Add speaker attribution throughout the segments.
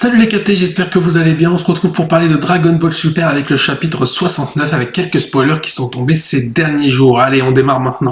Speaker 1: Salut les KT, j'espère que vous allez bien. On se retrouve pour parler de Dragon Ball Super avec le chapitre 69 avec quelques spoilers qui sont tombés ces derniers jours. Allez, on démarre maintenant.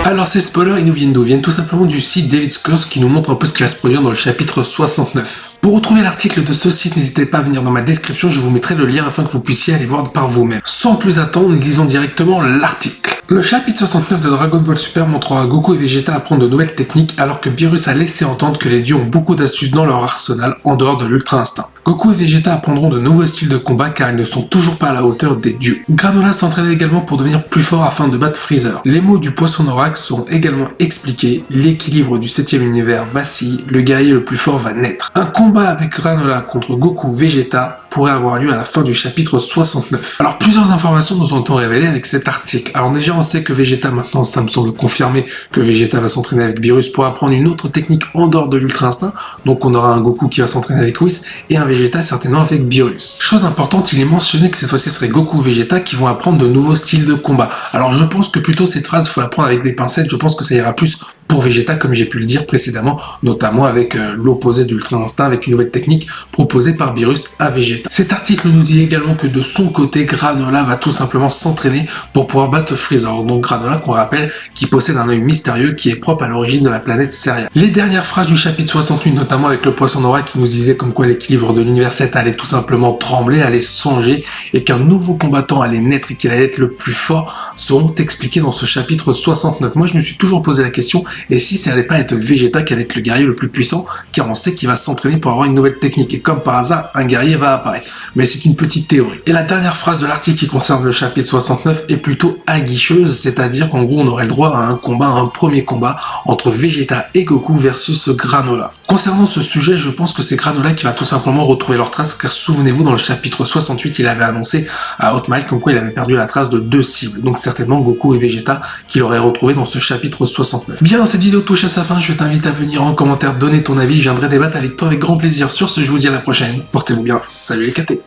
Speaker 1: Alors ces spoilers, ils nous viennent d'où? Ils viennent tout simplement du site David Scores qui nous montre un peu ce qui va se produire dans le chapitre 69. Pour retrouver l'article de ce site, n'hésitez pas à venir dans ma description, je vous mettrai le lien afin que vous puissiez aller voir par vous-même. Sans plus attendre, nous lisons directement l'article. Le chapitre 69 de Dragon Ball Super montrera Goku et Vegeta apprendre de nouvelles techniques alors que Beerus a laissé entendre que les dieux ont beaucoup d'astuces dans leur arsenal en dehors de l'Ultra Instinct. Goku et Vegeta apprendront de nouveaux styles de combat car ils ne sont toujours pas à la hauteur des dieux. Granola s'entraîne également pour devenir plus fort afin de battre Freezer. Les mots du poisson oracle seront également expliqués, l'équilibre du 7ème univers vacille, le guerrier le plus fort va naître. Un combat avec Granola contre Goku Vegeta pourrait avoir lieu à la fin du chapitre 69. Alors plusieurs informations nous ont été révélées avec cet article. Alors déjà on sait que Vegeta maintenant, ça me semble confirmé que Vegeta va s'entraîner avec Beerus pour apprendre une autre technique en dehors de l'Ultra Instinct. Donc on aura un Goku qui va s'entraîner avec Whis et un Vegeta certainement avec Beerus. Chose importante, il est mentionné que cette fois-ci ce serait Goku et Vegeta qui vont apprendre de nouveaux styles de combat. Alors je pense que plutôt cette phrase, il faut la prendre avec des pincettes, je pense que ça ira plus pour Vegeta comme j'ai pu le dire précédemment, notamment avec l'opposé d'Ultra Instinct avec une nouvelle technique proposée par Beerus à Vegeta. Cet article nous dit également que de son côté, Granola va tout simplement s'entraîner pour pouvoir battre Freezer. Donc Granola qu'on rappelle qui possède un œil mystérieux qui est propre à l'origine de la planète Ceria. Les dernières phrases du chapitre 68, notamment avec le poisson oracle qui nous disait comme quoi l'équilibre de l'univers 7 allait tout simplement trembler, allait changer et qu'un nouveau combattant allait naître et qu'il allait être le plus fort, seront expliqués dans ce chapitre 69. Moi je me suis toujours posé la question, et si ça allait pas être Vegeta qui allait être le guerrier le plus puissant, car on sait qu'il va s'entraîner pour avoir une nouvelle technique, et comme par hasard, un guerrier va apparaître. Mais c'est une petite théorie. Et la dernière phrase de l'article qui concerne le chapitre 69 est plutôt aguicheuse, c'est-à-dire qu'en gros on aurait le droit à un combat, un premier combat, entre Vegeta et Goku versus Granola. Concernant ce sujet, je pense que c'est Granola qui va tout simplement retrouver leur trace, car souvenez-vous, dans le chapitre 68, il avait annoncé à Hot Mile comme quoi il avait perdu la trace de 2 cibles, donc certainement Goku et Vegeta qu'il aurait retrouvé dans ce chapitre 69. Bien, cette vidéo touche à sa fin, je t'invite à venir en commentaire donner ton avis, je viendrai débattre avec toi avec grand plaisir. Sur ce, je vous dis à la prochaine, portez-vous bien, salut les KT.